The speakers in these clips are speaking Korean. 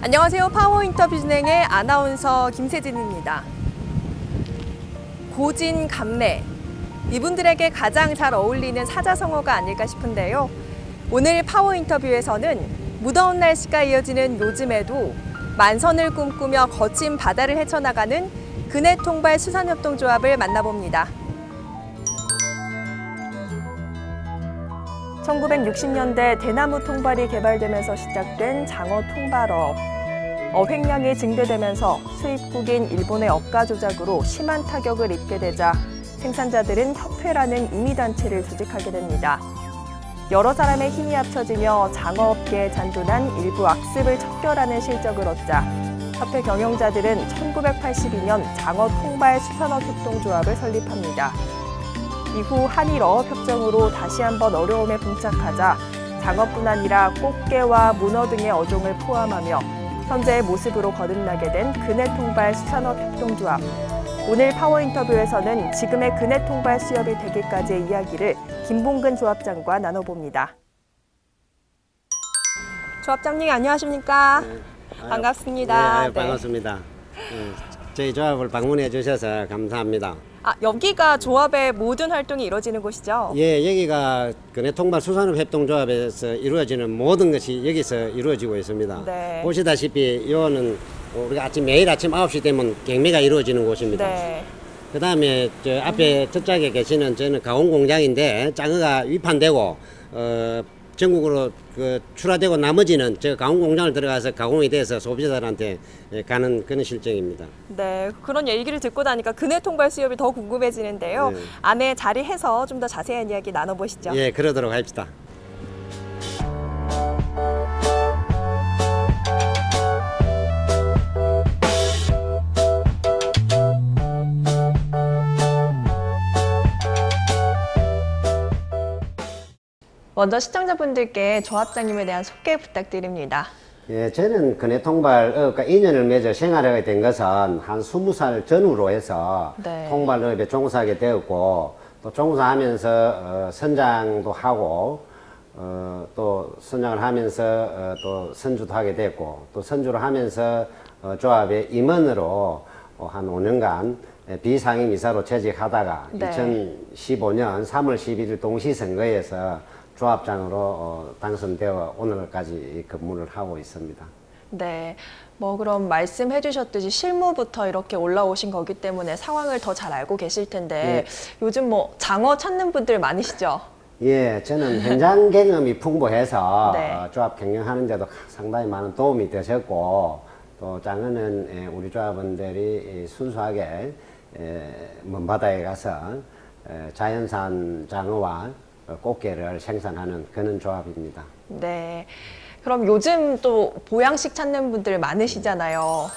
안녕하세요. 파워 인터뷰 진행의 아나운서 김세진입니다. 고진, 감래. 이분들에게 가장 잘 어울리는 사자성어가 아닐까 싶은데요. 오늘 파워 인터뷰에서는 무더운 날씨가 이어지는 요즘에도 만선을 꿈꾸며 거친 바다를 헤쳐나가는 근해통발 수산협동조합을 만나봅니다. 1960년대 대나무 통발이 개발되면서 시작된 장어 통발업. 어획량이 증대되면서 수입국인 일본의 억가 조작으로 심한 타격을 입게 되자 생산자들은 협회라는 임의단체를 조직하게 됩니다. 여러 사람의 힘이 합쳐지며 장어업계에 잔존한 일부 악습을 척결하는 실적을 얻자 협회 경영자들은 1982년 장어 통발 수산업 협동조합을 설립합니다. 이후 한일어업 협정으로 다시 한번 어려움에 봉착하자 장어뿐 아니라 꽃게와 문어 등의 어종을 포함하며 현재의 모습으로 거듭나게 된 근해통발 수산업 협동조합. 오늘 파워 인터뷰에서는 지금의 근해통발 수협이 되기까지의 이야기를 김봉근 조합장과 나눠봅니다. 조합장님 안녕하십니까? 네. 반갑습니다. 네, 반갑습니다. 네, 저희 조합을 방문해 주셔서 감사합니다. 여기가 조합의 모든 활동이 이루어지는 곳이죠? 예, 여기가 근해통발 수산업 협동조합에서 이루어지는 모든 것이 여기서 이루어지고 있습니다. 네. 보시다시피 이거는 우리가 매일 아침 9시 되면 경매가 이루어지는 곳입니다. 네. 그 다음에 저 앞에 저쪽에 계시는 저는 가공공장인데 장어가 위판되고 전국으로 출하되고 나머지는 저 가공공장을 들어가서 가공이 돼서 소비자들한테 가는 그런 실정입니다. 네, 그런 얘기를 듣고 나니까 근해통발 수협이 더 궁금해지는데요. 네. 안에 자리해서 좀 더 자세한 이야기 나눠보시죠. 예, 그러도록 합시다. 먼저 시청자분들께 조합장님에 대한 소개 부탁드립니다. 예, 저는 근해통발업과 인연을 맺어 생활하게 된 것은 한 20살 전후로 해서 네. 통발업에 종사하게 되었고 또 종사하면서 선장도 하고 또 선장을 하면서 또 선주도 하게 됐고 또 선주를 하면서 조합의 임원으로 한 5년간 비상임이사로 재직하다가 네. 2015년 3월 11일 동시선거에서 조합장으로 당선되어 오늘까지 근무를 하고 있습니다. 네, 그럼 말씀해 주셨듯이 실무부터 이렇게 올라오신 거기 때문에 상황을 더 잘 알고 계실 텐데 요즘 장어 찾는 분들 많으시죠? 예, 저는 현장 경험이 풍부해서 네. 조합 경영하는 데도 상당히 많은 도움이 되셨고 또 장어는 우리 조합원들이 순수하게 먼 바다에 가서 자연산 장어와 꽃게를 생산하는 그런 조합입니다. 네, 그럼 요즘 또 보양식 찾는 분들 많으시잖아요.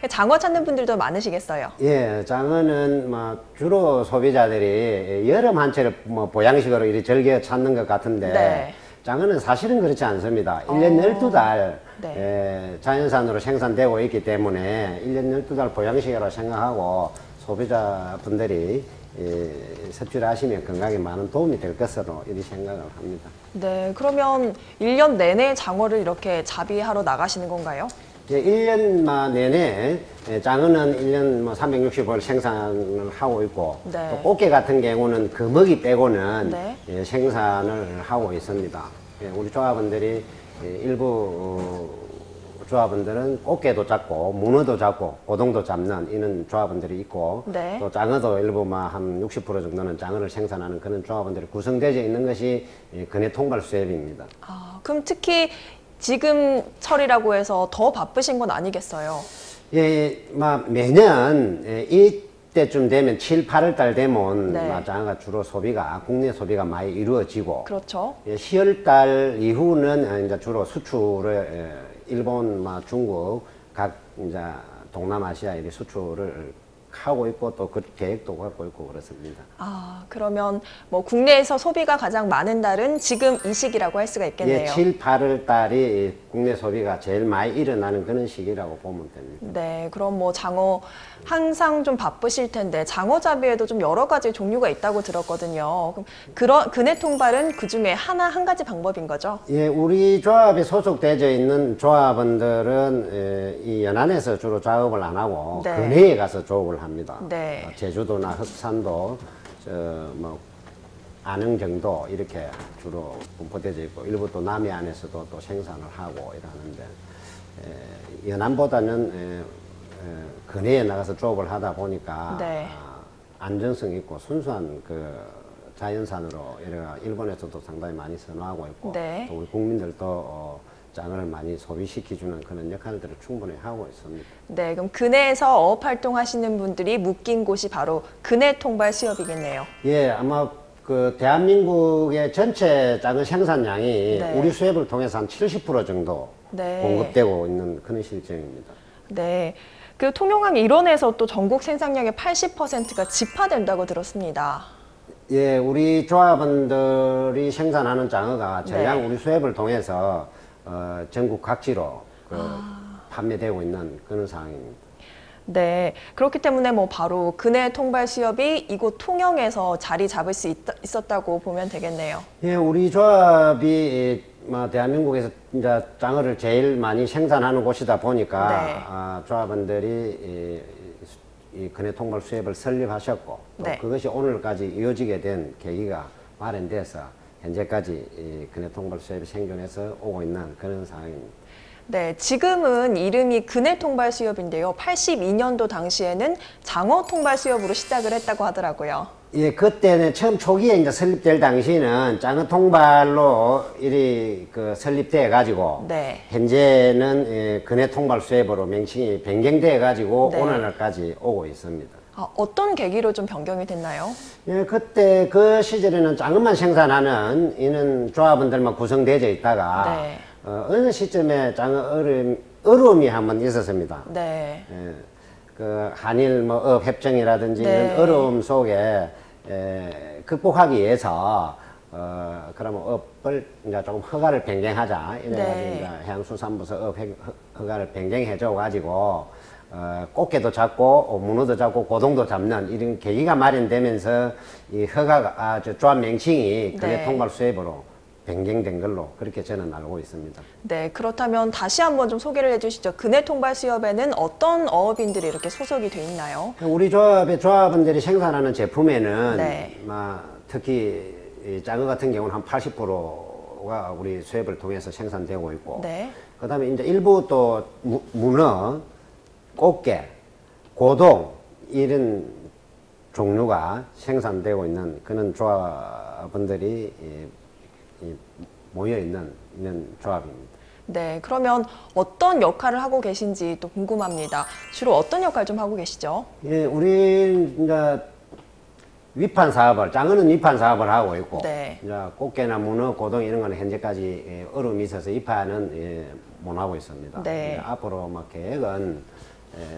장어 찾는 분들도 많으시겠어요? 예, 장어는 주로 소비자들이 여름 한철을 보양식으로 이리 즐겨 찾는 것 같은데 네. 장어는 사실은 그렇지 않습니다. 1년 12달 네. 자연산으로 생산되고 있기 때문에 1년 12달 보양식이라고 생각하고 소비자분들이 섭취를 하시면 건강에 많은 도움이 될 것으로 이렇게 생각을 합니다. 네, 그러면 1년 내내 장어를 이렇게 잡이하러 나가시는 건가요? 예, 1년 내내 장어는 1년 365일 생산을 하고 있고 네. 또 꽃게 같은 경우는 그 먹이 빼고는 네. 생산을 하고 있습니다. 우리 조합원들이 일부 조합원들은 꽃게도 잡고 문어도 잡고 고동도 잡는 이런 조합원들이 있고 네. 또 장어도 일부 한 60% 정도는 장어를 생산하는 그런 조합원들이 구성되어 있는 것이 근해통발 수협입니다. 그럼 특히 지금 철이라고 해서 더 바쁘신 건 아니겠어요? 예, 매년 이때쯤 되면 7, 8월 달 되면 네. 장어가 주로 국내 소비가 많이 이루어지고 그렇죠. 10월 달 이후는 이제 주로 수출을 일본, 중국, 각 이제 동남아시아 이렇게 수출을 하고 있고 또 그 계획도 갖고 있고 그렇습니다. 아, 그러면 뭐 국내에서 소비가 가장 많은 달은 지금 이 시기라고 할 수가 있겠네요. 예, 7, 8월 달이 국내 소비가 제일 많이 일어나는 그런 시기라고 보면 됩니다. 네, 그럼 뭐 장어 항상 좀 바쁘실 텐데 장어잡이에도 좀 여러 가지 종류가 있다고 들었거든요. 그럼 그네 통발은 그 중에 한 가지 방법인 거죠? 예, 우리 조합에 소속되어 있는 조합원들은 이 연안에서 주로 작업을 안 하고 네. 근해에 가서 조업을 합니다. 네. 제주도나 흑산도, 뭐 안흥 정도 이렇게 주로 분포되어 있고 일부 또 남해안에서도 또 생산을 하고 이러는데 연안보다는 근해에 나가서 조업을 하다 보니까 네. 안전성 있고 순수한 그 자연산으로 일본에서도 상당히 많이 선호하고 있고 네. 또 우리 국민들도 장어를 많이 소비시켜주는 그런 역할들을 충분히 하고 있습니다. 네, 그럼 근해에서 어업 활동하시는 분들이 묶인 곳이 바로 근해 통발 수협이겠네요. 예, 아마 그 대한민국의 전체 장어 생산량이 네. 우리 수협을 통해서 한 70% 정도 네. 공급되고 있는 그런 실정입니다. 네. 그 통영항 일원에서 또 전국 생산량의 80%가 집화된다고 들었습니다. 예, 우리 조합원들이 생산하는 장어가 전량 네. 우리 수협을 통해서 전국 각지로 판매되고 있는 그런 상황입니다. 네, 그렇기 때문에 뭐 바로 근해 통발 수협이 이곳 통영에서 자리 잡을 수 있었다고 보면 되겠네요. 예, 우리 조합이 대한민국에서 이제 장어를 제일 많이 생산하는 곳이다 보니까 네. 조합원들이 이 근해 통발 수협을 설립하셨고 또 네. 그것이 오늘까지 이어지게 된 계기가 마련돼서 현재까지 이 근해 통발 수협이 생존해서 오고 있는 그런 상황입니다. 네, 지금은 이름이 근해 통발 수협인데요. 82년도 당시에는 장어 통발 수협으로 시작을 했다고 하더라고요. 예, 그때는 처음 초기에 이제 설립될 당시는 장어 통발로 이리 그 설립돼 가지고 네. 현재는 근해 통발 수협으로 명칭이 변경돼 가지고 네. 오늘날까지 오고 있습니다. 아, 어떤 계기로 좀 변경이 됐나요? 예, 그때 그 시절에는 장어만 생산하는 이런 조합원들만 구성되어 있다가 네. 어느 시점에 장어 어려움이 한번 있었습니다. 네. 예, 그 한일 뭐 업 협정이라든지 네. 이런 어려움 속에 극복하기 위해서 그러면 업을 이제 조금 허가를 변경하자 이래가지고 네. 이제 해양수산부서 업 허가를 변경해줘 가지고 꽃게도 잡고 문어도 잡고 고동도 잡는 이런 계기가 마련되면서 이 허가가 조합 명칭이 근해 네. 통발 수협으로 변경된 걸로 그렇게 저는 알고 있습니다. 네, 그렇다면 다시 한번 좀 소개를 해주시죠. 근해 통발 수협에는 어떤 어업인들이 이렇게 소속이 돼 있나요? 우리 조합의 조합원들이 생산하는 제품에는 네. 특히 이 장어 같은 경우는 한 80%가 우리 수협을 통해서 생산되고 있고 네. 그다음에 이제 일부 또 문어, 꽃게, 고동 이런 종류가 생산되고 있는 그런 조합원들이 모여 있는 이런 조합입니다. 네, 그러면 어떤 역할을 하고 계신지 또 궁금합니다. 주로 어떤 역할 좀 하고 계시죠? 예, 우리 이제 위판 사업을 장어는 위판 사업을 하고 있고 네. 이제 꽃게나 문어, 고동 이런 거는 현재까지 어려움이 있어서 위판은 못 하고 있습니다. 네. 이제 앞으로 계획은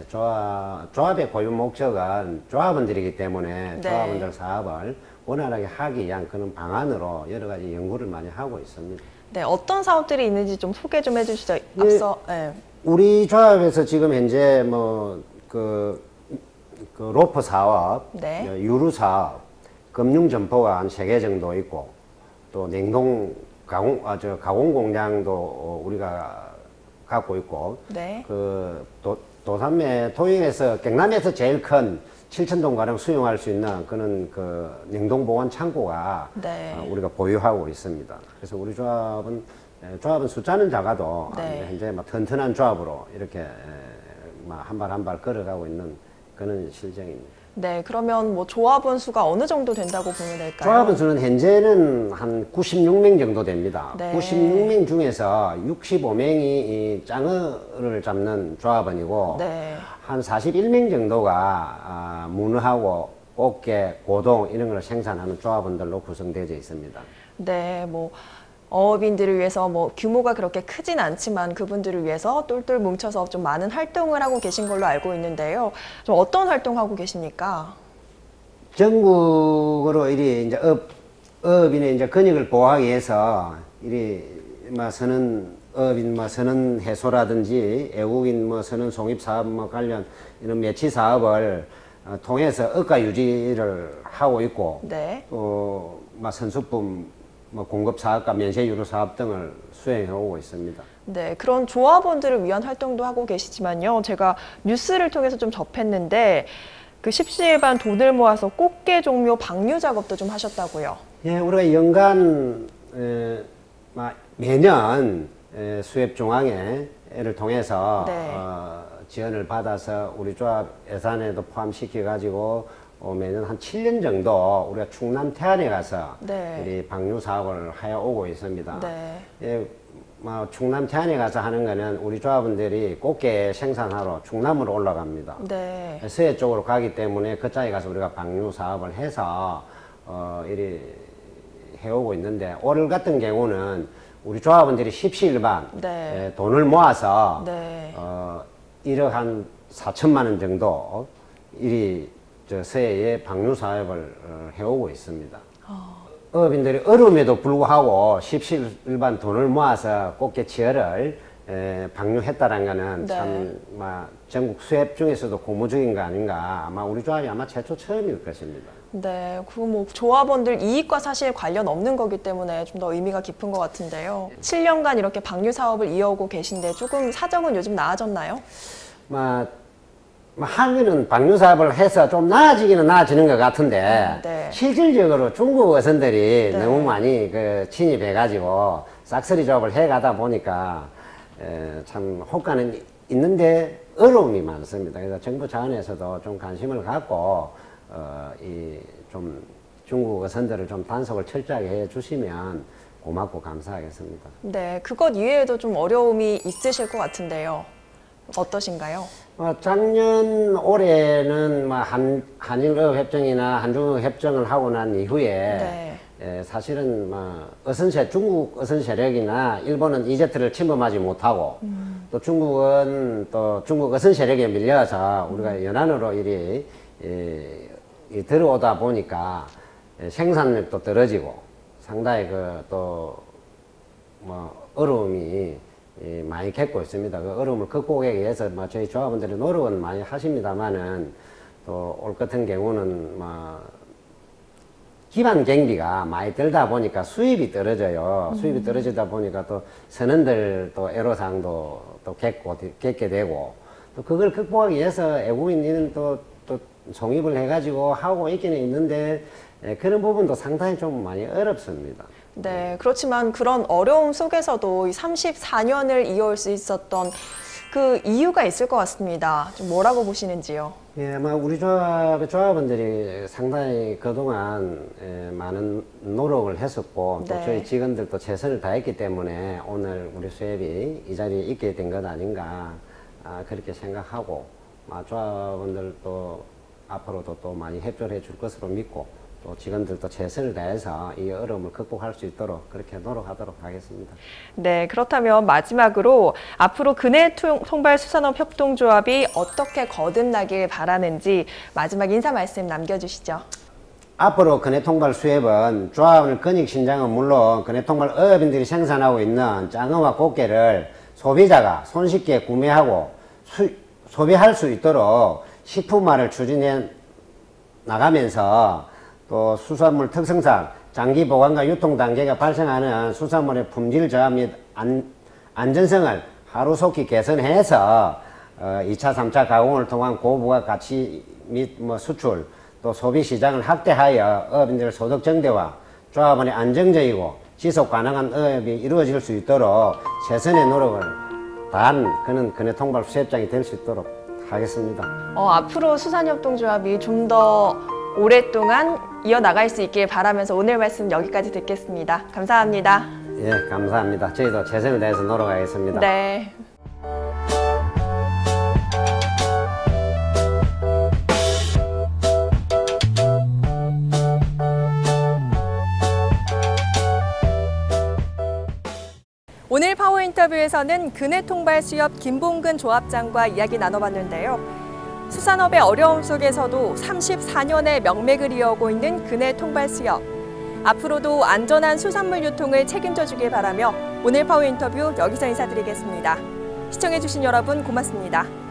조합의 고유 목적은 조합원들이기 때문에 네. 조합원들 사업을 원활하게 하기 위한 그런 방안으로 여러 가지 연구를 많이 하고 있습니다. 네, 어떤 사업들이 있는지 좀 소개 좀 해주시죠. 앞서, 네. 우리 조합에서 지금 현재 그 로프 사업, 네. 유루 사업, 금융 점포가 한 3개 정도 있고 또 냉동 가공 공장도 우리가 갖고 있고 네. 그 도산매 토영에서 경남에서 제일 큰 7,000톤 가량 수용할 수 있는 그런 그 냉동 보관 창고가 네. 우리가 보유하고 있습니다. 그래서 우리 조합은 숫자는 작아도 네. 현재 튼튼한 조합으로 이렇게 한 발 한 발 걸어가고 있는 그런 실정입니다. 네, 그러면 뭐 조합원 수가 어느 정도 된다고 보면 될까요? 조합원 수는 현재는 한 96명 정도 됩니다. 네. 96명 중에서 65명이 장어를 잡는 조합원이고 네. 한 41명 정도가 문어하고 꽃게, 고동 이런 걸 생산하는 조합원들로 구성되어 있습니다. 네, 뭐 어업인들을 위해서 뭐 규모가 그렇게 크진 않지만 그분들을 위해서 똘똘 뭉쳐서 좀 많은 활동을 하고 계신 걸로 알고 있는데요. 좀 어떤 활동하고 계십니까? 전국으로 이리 이제 어업인의 이제 권익을 보호하기 위해서 이리 뭐 선은 어업인 뭐 선은 해소라든지 애국인 뭐 선은 송입 사업 뭐 관련 이런 매치 사업을 통해서 억가 유지를 하고 있고 네. 또 뭐 선수품 뭐 공급 사업과 면세 유로 사업 등을 수행해 오고 있습니다. 네, 그런 조합원들을 위한 활동도 하고 계시지만요. 제가 뉴스를 통해서 좀 접했는데 그 십시일반 돈을 모아서 꽃게 종묘 방류 작업도 좀 하셨다고요. 예, 우리가 연간 매년 수협중앙회를 통해서 네. 지원을 받아서 우리 조합 예산에도 포함시켜 가지고 매년 한 7년 정도 우리가 충남 태안에 가서 네. 우리 방류 사업을 하여 오고 있습니다. 네. 예, 충남 태안에 가서 하는 거는 우리 조합원들이 꽃게 생산하러 충남으로 올라갑니다. 네. 서해 쪽으로 가기 때문에 그쪽에 가서 우리가 방류 사업을 해서 이리 해오고 있는데 올 같은 경우는 우리 조합원들이 십시일반 네. 돈을 모아서 네. 1억 한 4천만 원 정도 이리 서해에 방류 사업을 해오고 있습니다. 어업인들이 어려움에도 불구하고 십시일반 돈을 모아서 꽃게 치어를 방류했다는 거는 네. 참 전국 수협 중에서도 고무적인 거 아닌가. 아마 우리 조합이 아마 최초 처음일 것입니다. 네, 그 뭐 조합원들 이익과 사실 관련 없는 거기 때문에 좀 더 의미가 깊은 것 같은데요. 7년간 이렇게 방류 사업을 이어오고 계신데 조금 사정은 요즘 나아졌나요? 하기는 방류 사업을 해서 좀 나아지기는 나아지는 것 같은데 네. 실질적으로 중국 어선들이 네. 너무 많이 침입해가지고 싹쓸이 조업을 해가다 보니까 참 효과는 있는데 어려움이 많습니다. 그래서 정부 차원에서도 좀 관심을 갖고 좀 중국 어선들을 좀 단속을 철저하게 해주시면 고맙고 감사하겠습니다. 네, 그것 이외에도 좀 어려움이 있으실 것 같은데요. 어떠신가요? 작년 올해는 한일어협정이나 한중어협정을 하고 난 이후에 사실은 중국 어선 세력이나 일본은 이제트를 침범하지 못하고 또 중국은 또 중국 어선 세력에 밀려서 우리가 연안으로 이리 들어오다 보니까 생산력도 떨어지고 상당히 어려움이 많이 겪고 있습니다. 그 어려움을 극복하기 위해서 저희 조합원들이 노력은 많이 하십니다만은 또 올 같은 경우는 기반 경비가 많이 들다 보니까 수입이 떨어져요. 수입이 떨어지다 보니까 또 선원들 또 애로사항도 또 겪게 되고 또 그걸 극복하기 위해서 애국인은 또 성입을 해가지고 하고 있기는 있는데 그런 부분도 상당히 좀 많이 어렵습니다. 네, 그렇지만 그런 어려움 속에서도 이 34년을 이어올 수 있었던 그 이유가 있을 것 같습니다. 좀 뭐라고 보시는지요? 예, 우리 조합원들이 상당히 그동안 많은 노력을 했었고 또 네. 저희 직원들도 최선을 다했기 때문에 오늘 우리 수협이 이 자리에 있게 된 것 아닌가 그렇게 생각하고 조합원들도 앞으로도 또 많이 협조를 해줄 것으로 믿고 또 직원들도 최선을 다해서 이 어려움을 극복할 수 있도록 그렇게 노력하도록 하겠습니다. 네, 그렇다면 마지막으로 앞으로 근해통발수산업 협동조합이 어떻게 거듭나길 바라는지 마지막 인사 말씀 남겨주시죠. 앞으로 근해통발 수협은 조합원 근익 신장은 물론 근해통발 어업인들이 생산하고 있는 장어와 꽃게를 소비자가 손쉽게 구매하고 소비할 수 있도록 식품화를 추진해 나가면서 또 수산물 특성상 장기 보관과 유통 단계가 발생하는 수산물의 품질 저하 및 안전성을 하루속히 개선해서 2차, 3차 가공을 통한 고부가 가치 및 수출 또 소비 시장을 확대하여 어업인들의 소득 증대와 조합원의 안정적이고 지속 가능한 어업이 이루어질 수 있도록 최선의 노력을 다한 그는 근해통발 수협장이 될 수 있도록 하겠습니다. 앞으로 수산협동조합이 좀 더 오랫동안 이어나갈 수 있길 바라면서 오늘 말씀 여기까지 듣겠습니다. 감사합니다. 예, 감사합니다. 저희도 최선을 다해서 노력하겠습니다. 네. 인터뷰에서는 근해통발수협 김봉근 조합장과 이야기 나눠봤는데요. 수산업의 어려움 속에서도 34년의 명맥을 이어오고 있는 근해통발수협. 앞으로도 안전한 수산물 유통을 책임져 주길 바라며 오늘 파워 인터뷰 여기서 인사드리겠습니다. 시청해주신 여러분 고맙습니다.